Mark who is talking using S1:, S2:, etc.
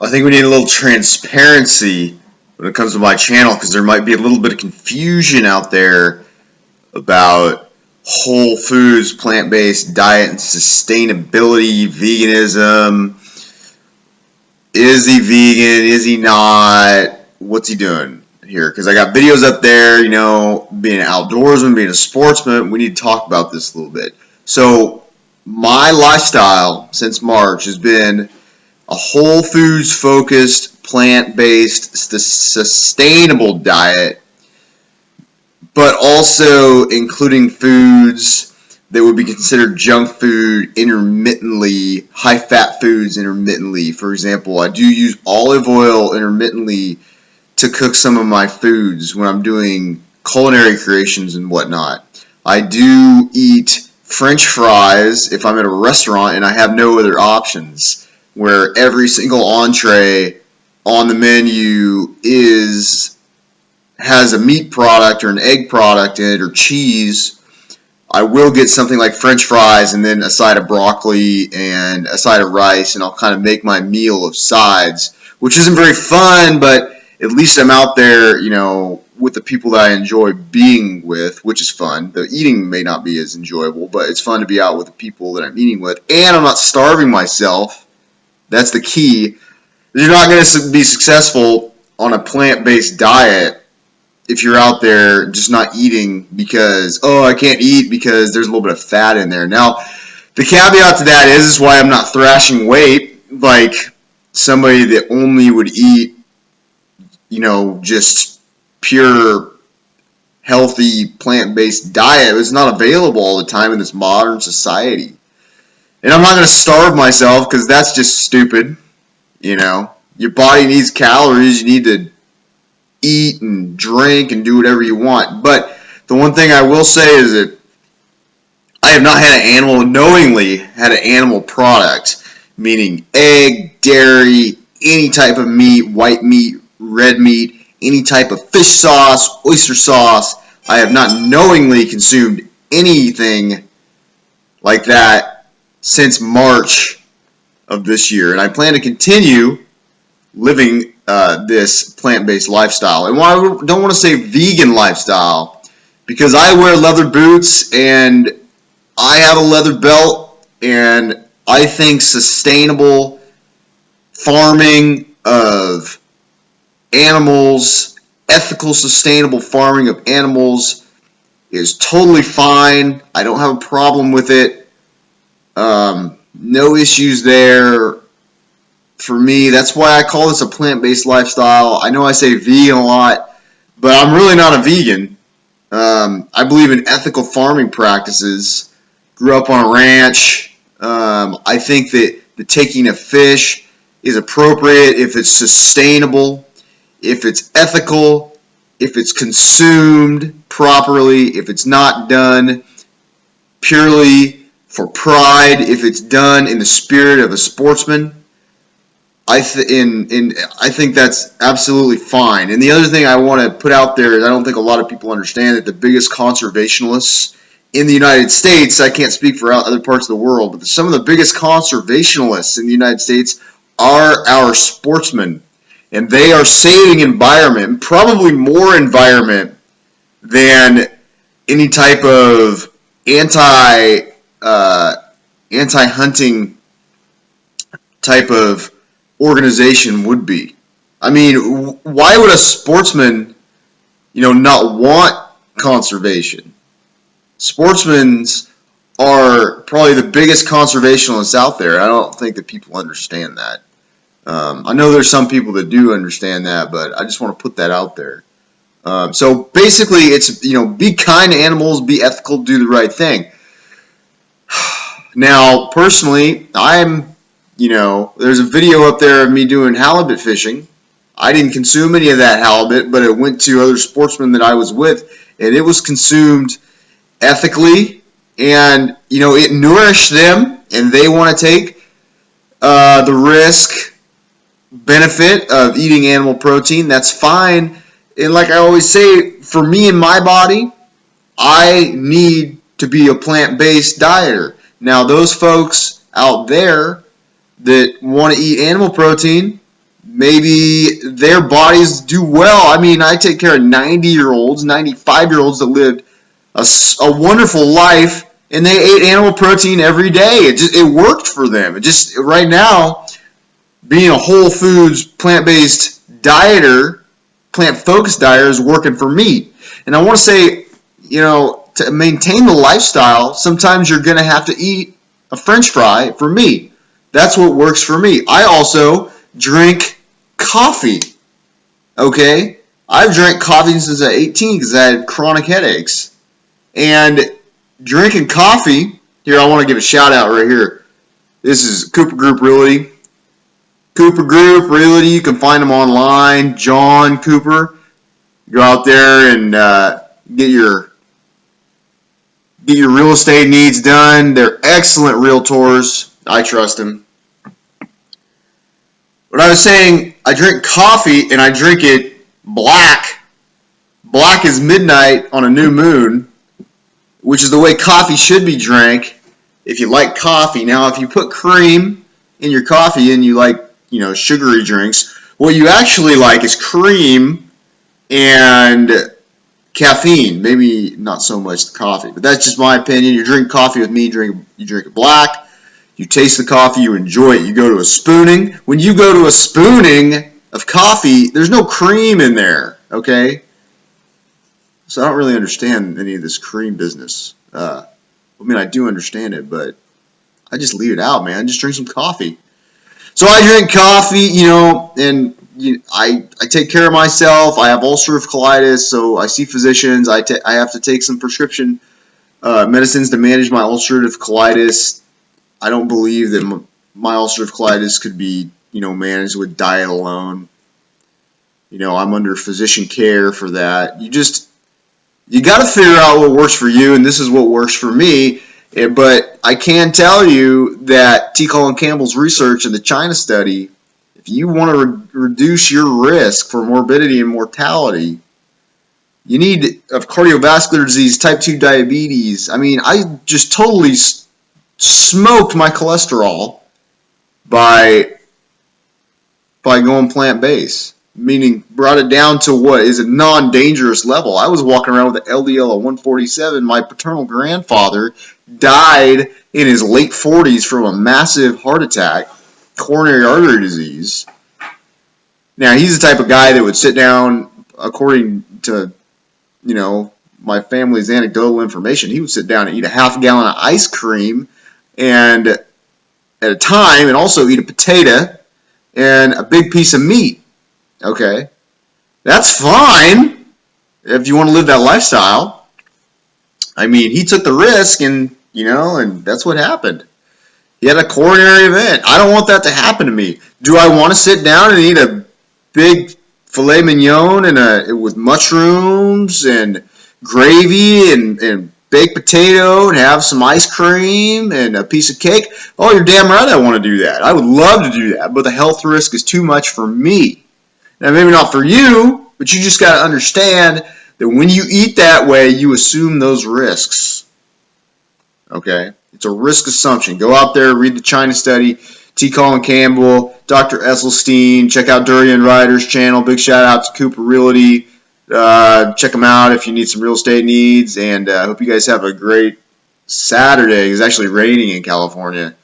S1: I think we need a little transparency when it comes to my channel because there might be a little bit of confusion out there about whole foods, plant-based diet, and sustainability, veganism. Is he vegan? Is he not? What's he doing here? Because I got videos up there, being an outdoorsman, being a sportsman. We need to talk about this a little bit. So my lifestyle since March has been a whole foods focused, plant-based, sustainable diet, but also including foods that would be considered junk food intermittently, high-fat foods intermittently. For example, I do use olive oil intermittently to cook some of my foods when I'm doing culinary creations and whatnot. I do eat French fries if I'm at a restaurant and I have no other options, where every single entree on the menu has a meat product or an egg product in it or cheese. I will get something like French fries and then a side of broccoli and a side of rice, and I'll kind of make my meal of sides, which isn't very fun, but at least I'm out there, with the people that I enjoy being with, which is fun. The eating may not be as enjoyable, but it's fun to be out with the people that I'm eating with, and I'm not starving myself. That's the key. You're not going to be successful on a plant-based diet if you're out there just not eating because, I can't eat because there's a little bit of fat in there. Now, the caveat to that is why I'm not thrashing weight like somebody that only would eat, just pure, healthy, plant-based diet. It's not available all the time in this modern society. And I'm not going to starve myself because that's just stupid. Your body needs calories. You need to eat and drink and do whatever you want. But the one thing I will say is that I have not knowingly had an animal product, meaning egg, dairy, any type of meat, white meat, red meat, any type of fish sauce, oyster sauce. I have not knowingly consumed anything like that since March of this year. And I plan to continue living this plant-based lifestyle. And I don't want to say vegan lifestyle because I wear leather boots and I have a leather belt, and I think sustainable farming of animals, ethical sustainable farming of animals is totally fine. I don't have a problem with it. No issues there. For me, that's why I call this a plant-based lifestyle. I know I say vegan a lot, but I'm really not a vegan. I believe in ethical farming practices. Grew up on a ranch. I think that the taking of fish is appropriate if it's sustainable, if it's ethical, if it's consumed properly, if it's not done purely for pride, if it's done in the spirit of a sportsman. I think that's absolutely fine. And the other thing I want to put out there is I don't think a lot of people understand that the biggest conservationists in the United States, I can't speak for other parts of the world, but some of the biggest conservationists in the United States are our sportsmen. And they are saving environment, probably more environment than any type of anti-hunting type of organization would be. I mean, why would a sportsman, not want conservation? Sportsmen are probably the biggest conservationists out there. I don't think that people understand that. I know there's some people that do understand that, but I just want to put that out there. So basically, it's, be kind to animals, be ethical, do the right thing. Now, personally, there's a video up there of me doing halibut fishing. I didn't consume any of that halibut, but it went to other sportsmen that I was with, and it was consumed ethically, and, it nourished them, and they want to take the risk-benefit of eating animal protein. That's fine. And like I always say, for me and my body, I need to be a plant-based dieter. Now, those folks out there that want to eat animal protein, maybe their bodies do well. I mean, I take care of 90-year-olds, 95-year-olds that lived a wonderful life, and they ate animal protein every day. It worked for them. It just right now, being a whole foods plant-based dieter, plant-focused dieter is working for me. And I want to say, to maintain the lifestyle, sometimes you're going to have to eat a French fry. For me, that's what works for me. I also drink coffee. Okay, I've drank coffee since I was 18 because I had chronic headaches. And drinking coffee, here I want to give a shout out right here. This is Cooper Group Realty. Cooper Group Realty, you can find them online. John Cooper. Go out there and get your real estate needs done. They're excellent realtors. I trust them. But I was saying, I drink coffee and I drink it black. Black is midnight on a new moon, which is the way coffee should be drank if you like coffee. Now, if you put cream in your coffee and you like, sugary drinks, what you actually like is cream and caffeine. Maybe not so much the coffee, but that's just my opinion. You drink coffee with me, you drink it black. You taste the coffee, you enjoy it. You go to a spooning. When you go to a spooning of coffee, there's no cream in there, okay? So I don't really understand any of this cream business. I do understand it, but I just leave it out, man. Just drink some coffee. So I drink coffee, and I take care of myself. I have ulcerative colitis, so I see physicians. I have to take some prescription medicines to manage my ulcerative colitis. I don't believe that my ulcerative colitis could be, managed with diet alone. I'm under physician care for that. You got to figure out what works for you, and this is what works for me. But I can tell you that T. Colin Campbell's research in the China study, if you want to reduce your risk for morbidity and mortality, you need of cardiovascular disease, type 2 diabetes. I mean, I just totally smoked my cholesterol by going plant-based. Meaning brought it down to what is a non-dangerous level. I was walking around with an LDL of 147. My paternal grandfather died in his late 40s from a massive heart attack, coronary artery disease. Now, he's the type of guy that would sit down, according to, my family's anecdotal information, he would sit down and eat a half gallon of ice cream and at a time, and also eat a potato and a big piece of meat. Okay, that's fine if you want to live that lifestyle. I mean, he took the risk, and that's what happened. He had a coronary event. I don't want that to happen to me. Do I want to sit down and eat a big filet mignon with mushrooms and gravy and baked potato and have some ice cream and a piece of cake? Oh, you're damn right I want to do that. I would love to do that, but the health risk is too much for me. Now, maybe not for you, but you just got to understand that when you eat that way, you assume those risks. Okay? It's a risk assumption. Go out there, read the China study, T. Colin Campbell, Dr. Esselstyn, check out Durian Ryder's channel. Big shout out to Cooper Realty. Check them out if you need some real estate needs, and I hope you guys have a great Saturday. It's actually raining in California.